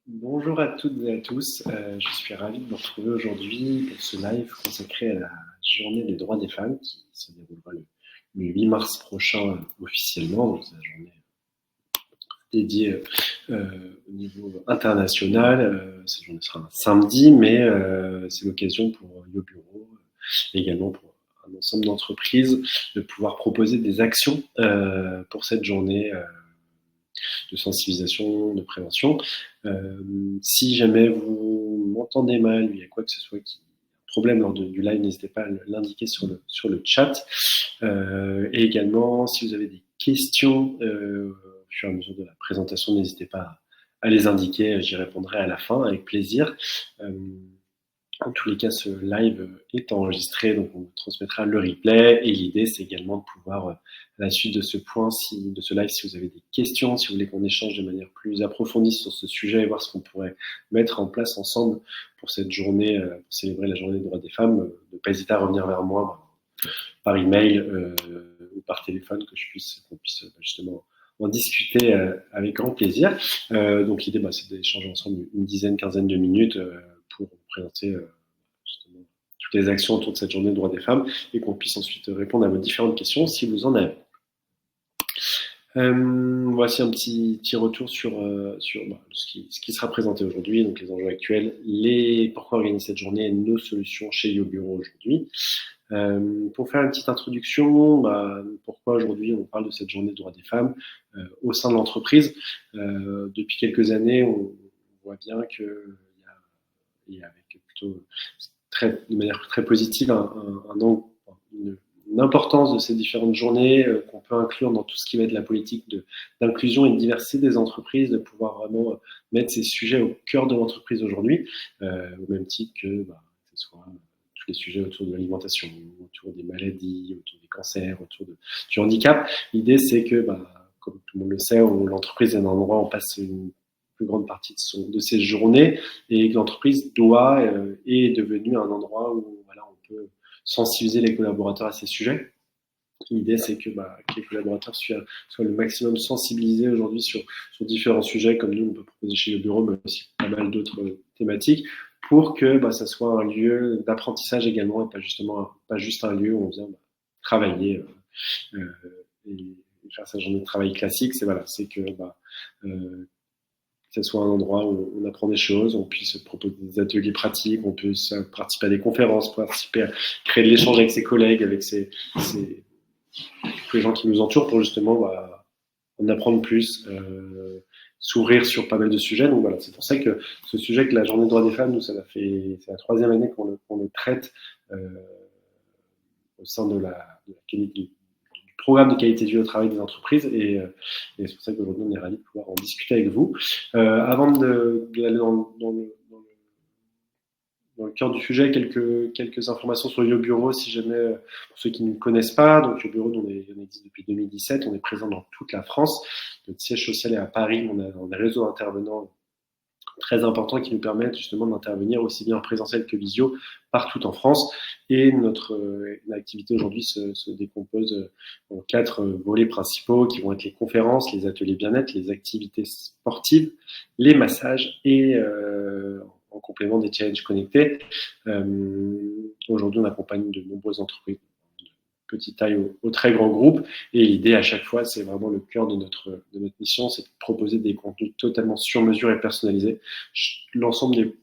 Bonjour à toutes et à tous, je suis ravi de vous retrouver aujourd'hui pour ce live consacré à la journée des droits des femmes qui se déroulera le 8 mars prochain officiellement, donc c'est la journée dédiée au niveau international. Cette journée sera un samedi, mais c'est l'occasion pour Yo Bureau, également pour un ensemble d'entreprises, de pouvoir proposer des actions pour cette journée de sensibilisation, de prévention. Si jamais vous m'entendez mal, il y a quoi que ce soit qui problème lors du live, n'hésitez pas à l'indiquer sur le chat. Et également, si vous avez des questions au fur et à mesure de la présentation, n'hésitez pas à les indiquer, j'y répondrai à la fin avec plaisir. En tous les cas, ce live est enregistré, donc on vous transmettra le replay. Et l'idée, c'est également de pouvoir, à la suite de ce point, de ce live, si vous avez des questions, si vous voulez qu'on échange de manière plus approfondie sur ce sujet et voir ce qu'on pourrait mettre en place ensemble pour cette journée, pour célébrer la journée des droits des femmes, ne pas hésiter à revenir vers moi par email ou par téléphone, qu'on puisse justement en discuter avec grand plaisir. Donc l'idée, c'est d'échanger ensemble une dizaine, quinzaine de minutes pour présenter justement toutes les actions autour de cette journée de droits des femmes et qu'on puisse ensuite répondre à vos différentes questions si vous en avez. Voici un petit retour sur ce qui sera présenté aujourd'hui, donc les enjeux actuels, pourquoi organiser cette journée et nos solutions chez Yo Bureau aujourd'hui. Pour faire une petite introduction, pourquoi aujourd'hui on parle de cette journée de droits des femmes au sein de l'entreprise. Depuis quelques années, on voit bien qu'il y a avec plutôt de manière très positive une importance de ces différentes journées qu'on peut inclure dans tout ce qui va être la politique d'inclusion et de diversité des entreprises, de pouvoir vraiment mettre ces sujets au cœur de l'entreprise aujourd'hui, au même titre que ce soit tous les sujets autour de l'alimentation, autour des maladies, autour des cancers, du handicap. L'idée, c'est que, comme tout le monde le sait, l'entreprise est un endroit où on passe une plus grande partie de ses journées et que l'entreprise est devenue un endroit où on peut sensibiliser les collaborateurs à ces sujets. L'idée, c'est que les collaborateurs soient le maximum sensibilisés aujourd'hui sur différents sujets, comme nous, on peut proposer chez le bureau, mais aussi pas mal d'autres thématiques, pour que ça soit un lieu d'apprentissage également, et pas juste un lieu où on vient travailler et faire sa journée de travail classique. C'est que ce soit un endroit où on apprend des choses, on puisse proposer des ateliers pratiques, on puisse participer à des conférences, créer de l'échange avec ses collègues, avec tous les gens qui nous entourent pour justement en apprendre plus, s'ouvrir sur pas mal de sujets. Donc voilà, c'est pour ça que ce sujet que la journée des droits des femmes, nous, c'est la troisième année qu'on le traite au sein de du programme de qualité de vie au travail des entreprises et c'est pour ça qu'aujourd'hui on est ravis de pouvoir en discuter avec vous. Avant d'aller dans le cœur du sujet, quelques informations sur Yo Bureau, si jamais, pour ceux qui ne nous connaissent pas. Donc, Yo Bureau, on existe depuis 2017, on est présent dans toute la France. Notre siège social est à Paris, on a des réseaux d'intervenants très importants qui nous permettent justement d'intervenir aussi bien en présentiel que visio partout en France. Et notre activité aujourd'hui se décompose en 4 volets principaux qui vont être les conférences, les ateliers bien-être, les activités sportives, les massages et en complément des challenges connectés. Aujourd'hui, on accompagne de nombreuses entreprises de petite taille au très grand groupe. Et l'idée, à chaque fois, c'est vraiment le cœur de notre mission, c'est de proposer des contenus totalement sur mesure et personnalisés. L'ensemble des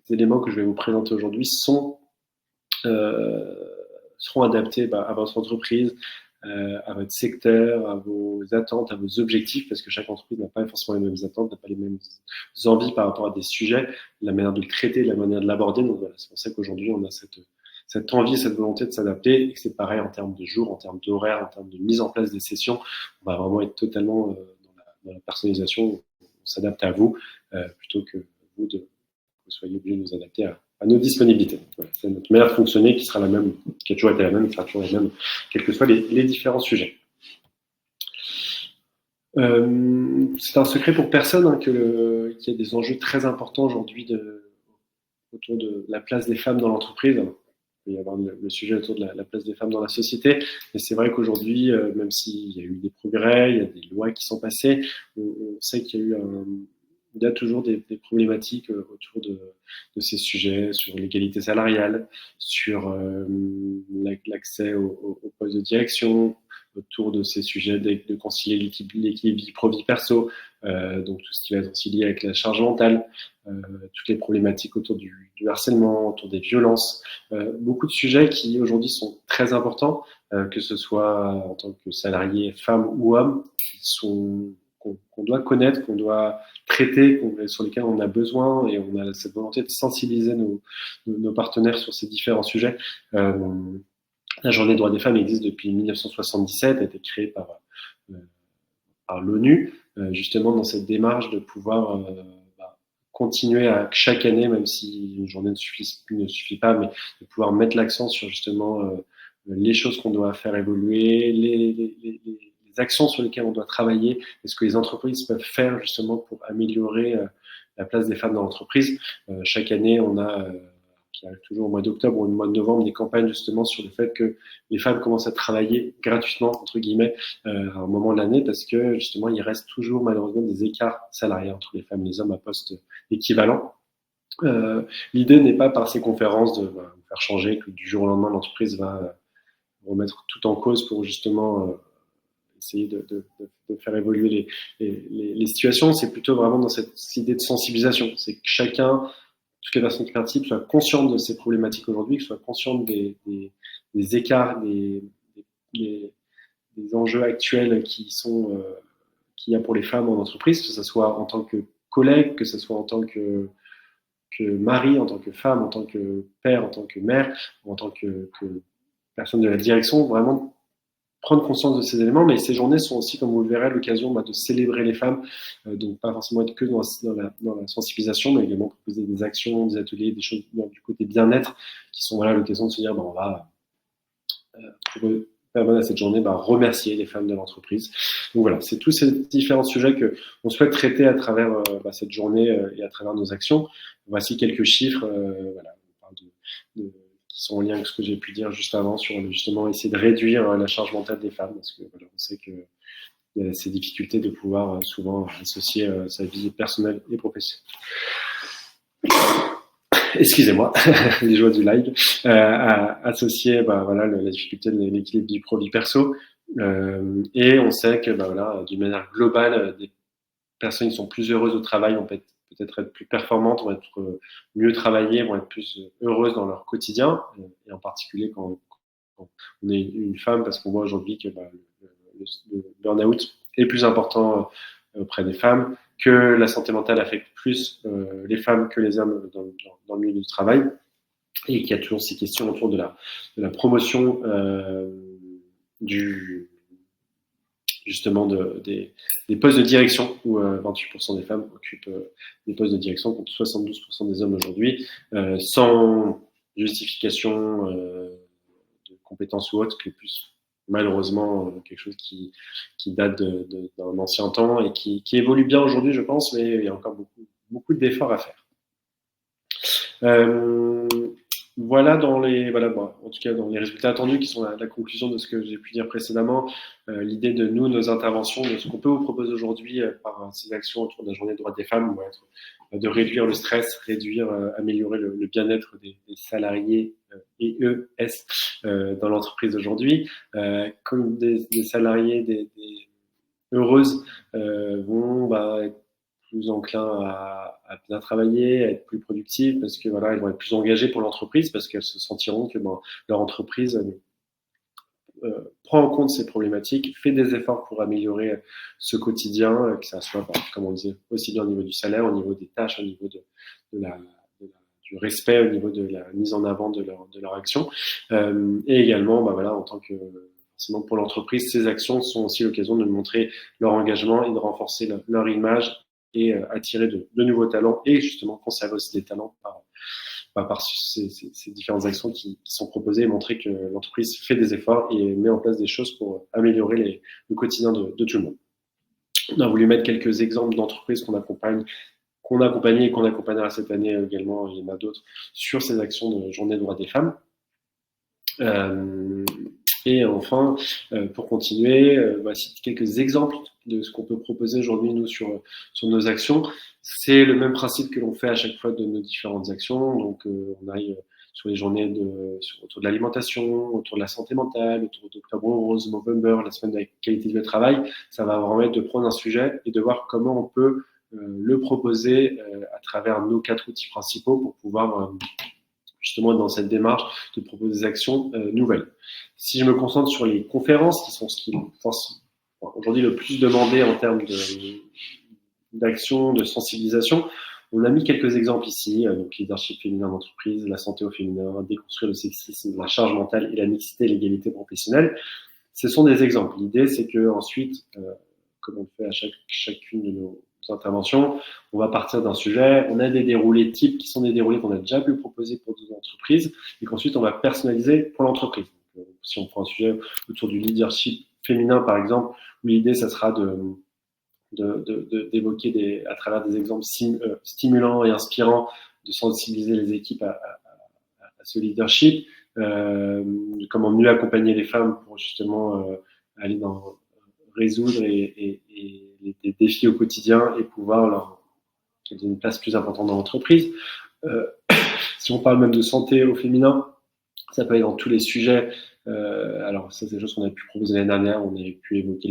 éléments que je vais vous présenter aujourd'hui seront adaptés à votre entreprise, à votre secteur, à vos attentes, à vos objectifs, parce que chaque entreprise n'a pas forcément les mêmes attentes, n'a pas les mêmes envies par rapport à des sujets, la manière de le traiter, la manière de l'aborder. Donc voilà, c'est pour ça qu'aujourd'hui, on a cette envie, cette volonté de s'adapter, et que c'est pareil en termes de jours, en termes d'horaire, en termes de mise en place des sessions. On va vraiment être totalement dans la personnalisation. On s'adapte à vous plutôt que vous soyez obligés de nous adapter à nos disponibilités. Voilà, c'est notre manière de fonctionner qui sera la même, qui a toujours été la même, qui sera toujours la même, quels que soient les différents sujets. C'est un secret pour personne qu'il y a des enjeux très importants aujourd'hui autour de la place des femmes dans l'entreprise. Il peut y avoir le sujet autour de la place des femmes dans la société, mais c'est vrai qu'aujourd'hui, même s'il y a eu des progrès, il y a des lois qui sont passées, on sait qu'il y a eu il y a toujours des problématiques autour de ces sujets, sur l'égalité salariale, sur l'accès au poste de direction, autour de ces sujets de concilier l'équilibre vie pro-vie perso, donc tout ce qui va être aussi lié avec la charge mentale, toutes les problématiques autour du harcèlement, autour des violences, beaucoup de sujets qui aujourd'hui sont très importants, que ce soit en tant que salarié, femme ou homme, qu'on doit connaître, qu'on doit traiter, sur lesquels on a besoin, et on a cette volonté de sensibiliser nos partenaires sur ces différents sujets. La journée des droits des femmes existe depuis 1977, a été créée par l'ONU, justement dans cette démarche de pouvoir continuer à chaque année, même si une journée ne suffit pas, mais de pouvoir mettre l'accent sur justement les choses qu'on doit faire évoluer, les actions sur lesquelles on doit travailler, et ce que les entreprises peuvent faire justement pour améliorer la place des femmes dans l'entreprise. Chaque année, on a qui arrive toujours au mois d'octobre ou au mois de novembre, des campagnes justement sur le fait que les femmes commencent à travailler gratuitement, entre guillemets, à un moment de l'année, parce que justement, il reste toujours malheureusement des écarts salariés entre les femmes et les hommes à poste équivalent. L'idée n'est pas par ces conférences de faire changer, que du jour au lendemain, l'entreprise va remettre tout en cause pour justement essayer de faire évoluer les situations. C'est plutôt vraiment dans cette idée de sensibilisation. C'est que chacun, toutes les personnes qui participent soient conscientes de ces problématiques aujourd'hui, soient conscientes des écarts, des enjeux actuels qu'il y a pour les femmes en entreprise, que ce soit en tant que collègue, que ce soit en tant que mari, en tant que femme, en tant que père, en tant que mère, en tant que personne de la direction, vraiment prendre conscience de ces éléments. Mais ces journées sont aussi, comme vous le verrez, l'occasion de célébrer les femmes, donc pas forcément être que dans la sensibilisation, mais également proposer des actions, des ateliers, des choses du côté bien-être, qui sont l'occasion de se dire, on va, pour permettre à cette journée, remercier les femmes de l'entreprise. Donc voilà, c'est tous ces différents sujets que on souhaite traiter à travers cette journée et à travers nos actions. Voici quelques chiffres, on parle qui sont en lien avec ce que j'ai pu dire juste avant sur justement essayer de réduire la charge mentale des femmes, parce que on sait que il y a ces difficultés de pouvoir souvent associer sa vie personnelle et professionnelle. Excusez-moi, les joies du live, à associer la difficulté de l'équilibre vie pro vie perso, et on sait que d'une manière globale, des personnes qui sont plus heureuses au travail vont peut-être être plus performantes, vont être mieux travaillées, vont être plus heureuses dans leur quotidien, et en particulier quand on est une femme, parce qu'on voit aujourd'hui que le burn-out est plus important auprès des femmes, que la santé mentale affecte plus les femmes que les hommes dans le milieu du travail, et qu'il y a toujours ces questions autour de la promotion justement des postes de direction, où 28% des femmes occupent des postes de direction contre 72% des hommes aujourd'hui, sans justification de compétences ou autres, que plus malheureusement quelque chose qui date d'un ancien temps et qui évolue bien aujourd'hui, je pense, mais il y a encore beaucoup d'efforts à faire. Voilà en tout cas dans les résultats attendus, qui sont la conclusion de ce que j'ai pu dire précédemment. L'idée de nos interventions, de ce qu'on peut vous proposer aujourd'hui par ces actions autour de la journée des droits des femmes, va être de réduire le stress, améliorer le bien-être des salariés et ES dans l'entreprise aujourd'hui. Comme des salariés heureuses vont être plus enclins à bien travailler, à être plus productifs, parce que elles vont être plus engagées pour l'entreprise, parce qu'elles se sentiront que leur entreprise prend en compte ces problématiques, fait des efforts pour améliorer ce quotidien, que ça soit, comme on disait, aussi bien au niveau du salaire, au niveau des tâches, au niveau du respect, au niveau de la mise en avant de leur action, et également en tant que forcément pour l'entreprise, ces actions sont aussi l'occasion de montrer leur engagement et de renforcer leur image, et attirer de nouveaux talents, et justement conserver aussi des talents par ces différentes actions qui sont proposées, et montrer que l'entreprise fait des efforts et met en place des choses pour améliorer le quotidien de tout le monde. On a voulu mettre quelques exemples d'entreprises qu'on accompagne et qu'on accompagnera cette année également, il y en a d'autres, sur ces actions de journée des droits des femmes. Et enfin, pour continuer, voici quelques exemples de ce qu'on peut proposer aujourd'hui, nous, sur nos actions. C'est le même principe que l'on fait à chaque fois de nos différentes actions. Donc, on aille sur les journées autour de l'alimentation, autour de la santé mentale, autour d'Octobre Rose, Movember, la semaine de la qualité de vie au travail. Ça va vraiment être de prendre un sujet et de voir comment on peut le proposer à travers nos 4 outils principaux pour pouvoir justement dans cette démarche de proposer des actions nouvelles. Si je me concentre sur les conférences, qui sont ce qui aujourd'hui le plus demandé en termes d'action, de sensibilisation, on a mis quelques exemples ici, donc leadership féminin d'entreprise, la santé au féminin, déconstruire le sexisme, la charge mentale et la mixité et l'égalité professionnelle. Ce sont des exemples. L'idée, c'est que ensuite, comme on le fait à chacune de nos interventions, on va partir d'un sujet, on a des déroulés types qui sont des déroulés qu'on a déjà pu proposer pour d'autres entreprises et qu'ensuite on va personnaliser pour l'entreprise. Si on prend un sujet autour du leadership féminin, par exemple, où l'idée, ça sera d'évoquer à travers des exemples stimulants et inspirants, de sensibiliser les équipes à ce leadership, comment mieux accompagner les femmes pour justement aller résoudre les défis au quotidien et pouvoir leur donner une place plus importante dans l'entreprise. Si on parle même de santé au féminin, ça peut aller dans tous les sujets. Alors ça, c'est des choses qu'on a pu proposer l'année dernière. On avait pu évoquer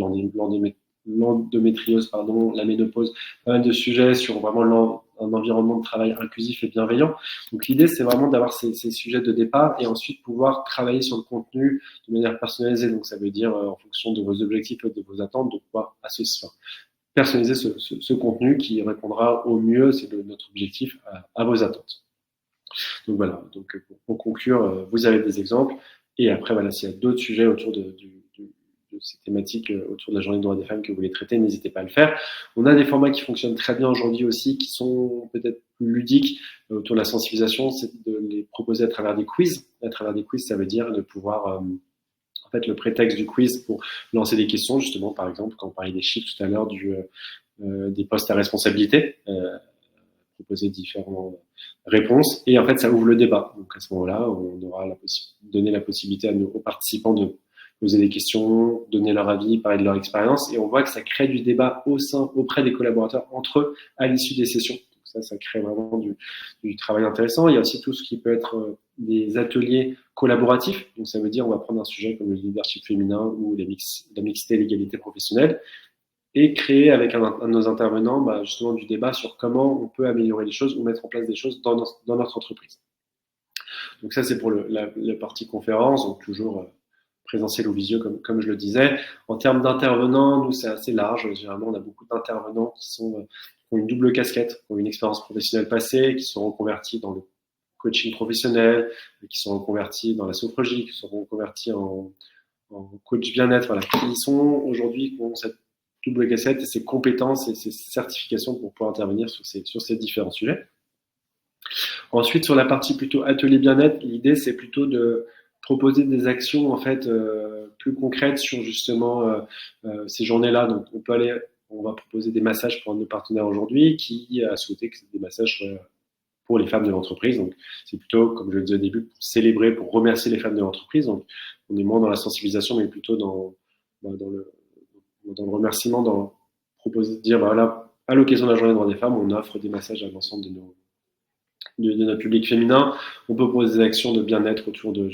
l'endométriose, la ménopause, pas mal de sujets sur vraiment un environnement de travail inclusif et bienveillant. Donc l'idée, c'est vraiment d'avoir ces sujets de départ et ensuite pouvoir travailler sur le contenu de manière personnalisée. Donc ça veut dire en fonction de vos objectifs et de vos attentes, de pouvoir personnaliser ce contenu qui répondra au mieux, c'est notre objectif, à vos attentes. Donc voilà, donc pour conclure, vous avez des exemples. Et après, voilà, s'il y a d'autres sujets autour de ces thématiques, autour de la journée des droits des femmes que vous voulez traiter, n'hésitez pas à le faire. On a des formats qui fonctionnent très bien aujourd'hui aussi, qui sont peut-être plus ludiques autour de la sensibilisation, c'est de les proposer à travers des quiz. À travers des quiz, ça veut dire de pouvoir, en fait, le prétexte du quiz pour lancer des questions, justement, par exemple, quand on parlait des chiffres tout à l'heure, des postes à responsabilité, proposer différentes réponses et en fait ça ouvre le débat. Donc à ce moment-là, on aura donner la possibilité aux participants de poser des questions, donner leur avis, parler de leur expérience et on voit que ça crée du débat auprès des collaborateurs entre eux à l'issue des sessions. Donc ça crée vraiment du travail intéressant. Il y a aussi tout ce qui peut être des ateliers collaboratifs. Donc ça veut dire on va prendre un sujet comme le leadership féminin ou la mixité et l'égalité professionnelle et créer avec un de nos intervenants justement du débat sur comment on peut améliorer les choses ou mettre en place des choses dans notre entreprise. Donc ça, c'est pour la partie conférence, donc toujours présentiel ou visio, comme je le disais. En termes d'intervenants, nous, c'est assez large. Généralement, on a beaucoup d'intervenants qui ont une double casquette, qui ont une expérience professionnelle passée, qui sont reconvertis dans le coaching professionnel, qui sont reconvertis dans la sophrologie, qui sont reconvertis en coach bien-être, voilà, qui sont aujourd'hui, qui ont cette double cassette et ses compétences et ses certifications pour pouvoir intervenir sur ces différents sujets. Ensuite, sur la partie plutôt atelier bien-être, l'idée c'est plutôt de proposer des actions en fait plus concrètes sur justement ces journées-là. Donc on va proposer des massages pour un de nos partenaires aujourd'hui qui a souhaité que des massages soient pour les femmes de l'entreprise. Donc c'est plutôt, comme je le disais au début, pour célébrer, pour remercier les femmes de l'entreprise. Donc on est moins dans la sensibilisation, mais plutôt dans le remerciement, proposer de dire, voilà, à l'occasion de la journée des droits des femmes, on offre des massages à l'ensemble de notre public féminin. On peut proposer des actions de bien-être autour de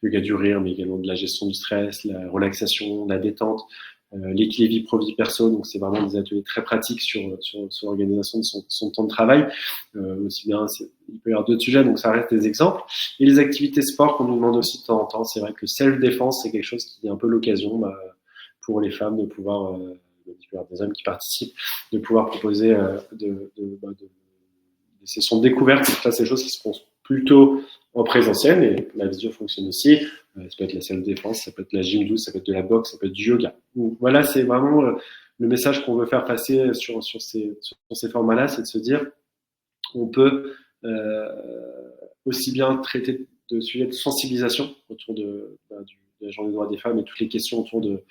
yoga du rire, mais également de la gestion du stress, la relaxation, la détente, l'équilibre vie pro vie perso. Donc c'est vraiment des ateliers très pratiques sur l'organisation de son temps de travail. Aussi bien, il peut y avoir d'autres sujets, donc ça reste des exemples. Et les activités sport qu'on nous demande aussi de temps en temps, c'est vrai que le self-défense, c'est quelque chose qui est un peu l'occasion pour les femmes de pouvoir, des hommes qui participent, de pouvoir proposer des sessions de découverte. Ça, c'est des choses qui se font plutôt en présentiel, et la visio fonctionne aussi. Ça peut être la salle de défense, ça peut être la gym douce, ça peut être de la boxe, ça peut être du yoga. Donc, voilà, c'est vraiment le message qu'on veut faire passer sur ces formats-là, c'est de se dire on peut aussi bien traiter de sujets de sensibilisation autour de la journée des droits des femmes et toutes les questions autour de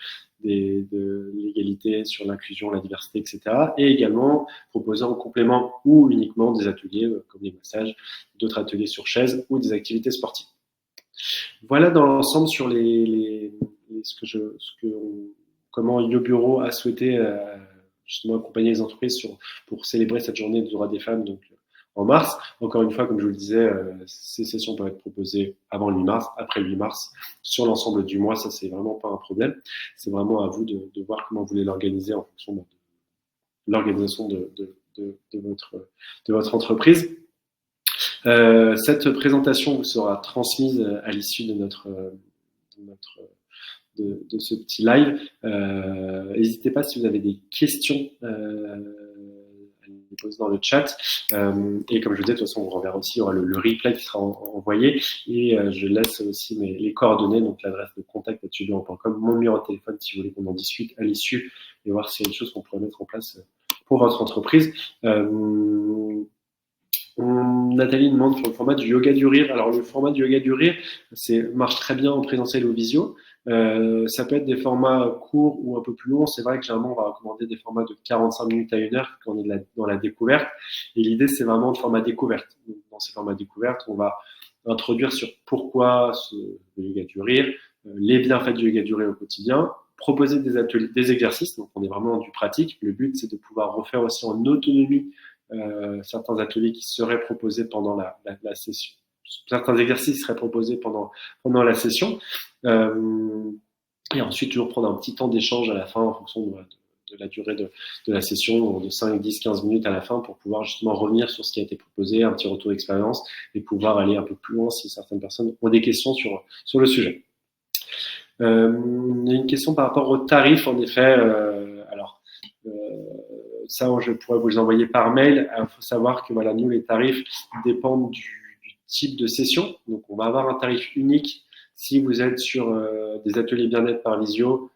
l'égalité, sur l'inclusion, la diversité, etc. Et également proposer en complément ou uniquement des ateliers comme des massages, d'autres ateliers sur chaise ou des activités sportives. Voilà dans l'ensemble sur comment YoBureau a souhaité justement accompagner les entreprises pour célébrer cette journée des droits des femmes donc en mars. Encore une fois, comme je vous le disais, ces sessions peuvent être proposées avant le 8 mars, après le 8 mars, sur l'ensemble du mois. Ça, c'est vraiment pas un problème. C'est vraiment à vous de voir comment vous voulez l'organiser en fonction de l'organisation de votre entreprise. Cette présentation vous sera transmise à l'issue de ce petit live. N'hésitez pas si vous avez des questions à les poser dans le chat. Et comme je vous disais, de toute façon, on vous renverra aussi, il y aura le replay qui sera envoyé. Et je laisse aussi les coordonnées, donc l'adresse de contact @yobureau.com, mon numéro de téléphone si vous voulez qu'on en discute à l'issue et voir s'il y a des choses qu'on pourrait mettre en place pour votre entreprise. Nathalie demande sur le format du yoga du rire. Alors le format du yoga du rire, marche très bien en présentiel ou visio. Ça peut être des formats courts ou un peu plus longs. C'est vrai que généralement on va recommander des formats de 45 minutes à 1 heure quand on est dans la découverte. Et l'idée c'est vraiment le format découverte. Donc, dans ces formats découverte, on va introduire sur pourquoi le yoga du rire, les bienfaits du yoga du rire au quotidien, proposer des ateliers, des exercices. Donc on est vraiment dans du pratique. Le but c'est de pouvoir refaire aussi en autonomie certains ateliers qui seraient proposés pendant la session. Certains exercices seraient proposés pendant la session. Et ensuite, toujours prendre un petit temps d'échange à la fin en fonction de la durée de la session, de 5, 10, 15 minutes à la fin pour pouvoir justement revenir sur ce qui a été proposé, un petit retour d'expérience et pouvoir aller un peu plus loin si certaines personnes ont des questions sur le sujet. Il y a une question par rapport aux tarifs, en effet. Ça, je pourrais vous les envoyer par mail. Il faut savoir que voilà, nous, les tarifs dépendent du type de session. Donc, on va avoir un tarif unique. Si vous êtes sur des ateliers bien-être par visio,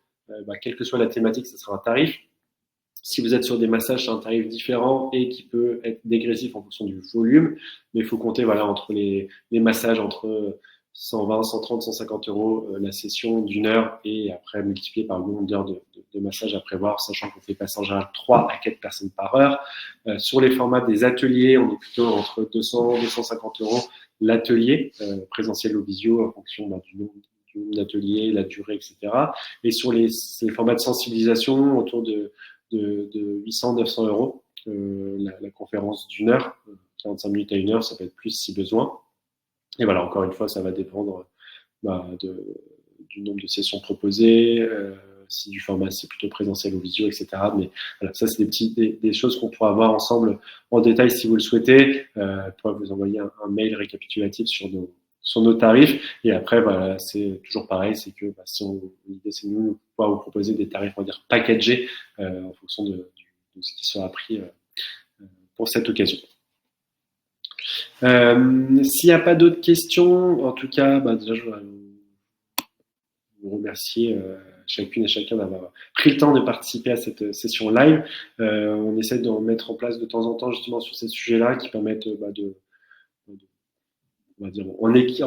quelle que soit la thématique, ce sera un tarif. Si vous êtes sur des massages, c'est un tarif différent et qui peut être dégressif en fonction du volume. Mais il faut compter voilà, entre les massages entre 120, 130, 150 euros la session d'1 heure et après multiplié par le nombre d'heures de massage à prévoir, sachant qu'on fait passer en général 3 à 4 personnes par heure. Sur les formats des ateliers, on est plutôt entre 200, 250 euros l'atelier, présentiel ou visio, en fonction du nombre d'ateliers, la durée, etc. Et sur les formats de sensibilisation, autour de 800, 900 euros la conférence d'1 heure, 45 minutes à 1 heure, ça peut être plus si besoin. Et voilà, encore une fois, ça va dépendre du nombre de sessions proposées, si du format c'est plutôt présentiel ou visio, etc. Mais voilà, ça c'est des choses qu'on pourra voir ensemble en détail si vous le souhaitez. Je pourrais vous envoyer un mail récapitulatif sur nos tarifs. Et après, voilà, c'est toujours pareil, c'est que l'idée c'est de nous pouvoir vous proposer des tarifs, on va dire packagés, en fonction de ce qui sera pris pour cette occasion. S'il n'y a pas d'autres questions, en tout cas, déjà, je voudrais vous remercier chacune et chacun d'avoir pris le temps de participer à cette session live. On essaie de mettre en place de temps en temps justement sur ces sujets-là qui permettent on va dire,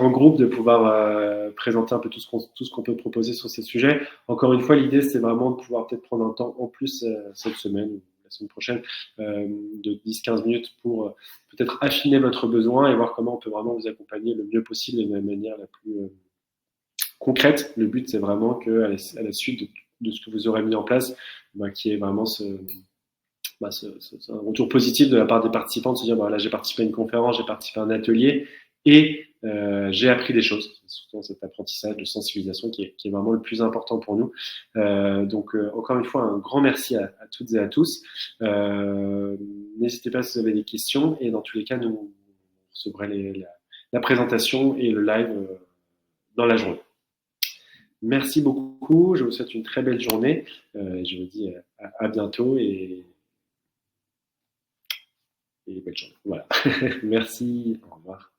en groupe de pouvoir présenter un peu tout ce qu'on peut proposer sur ces sujets. Encore une fois, l'idée, c'est vraiment de pouvoir peut-être prendre un temps en plus cette semaine ou la semaine prochaine de 10-15 minutes pour peut-être affiner votre besoin et voir comment on peut vraiment vous accompagner le mieux possible et de la manière la plus concrète. Le but, c'est vraiment qu'à la suite de ce que vous aurez mis en place, qu'il y ait vraiment un retour positif de la part des participants, de se dire là j'ai participé à une conférence, j'ai participé à un atelier et j'ai appris des choses. C'est surtout cet apprentissage de sensibilisation qui est vraiment le plus important pour nous. Donc encore une fois, un grand merci à toutes et à tous. N'hésitez pas si vous avez des questions et dans tous les cas, nous recevrons la présentation et le live dans la journée. Merci beaucoup, je vous souhaite une très belle journée. Je vous dis à bientôt et belle journée. Voilà. Merci, au revoir.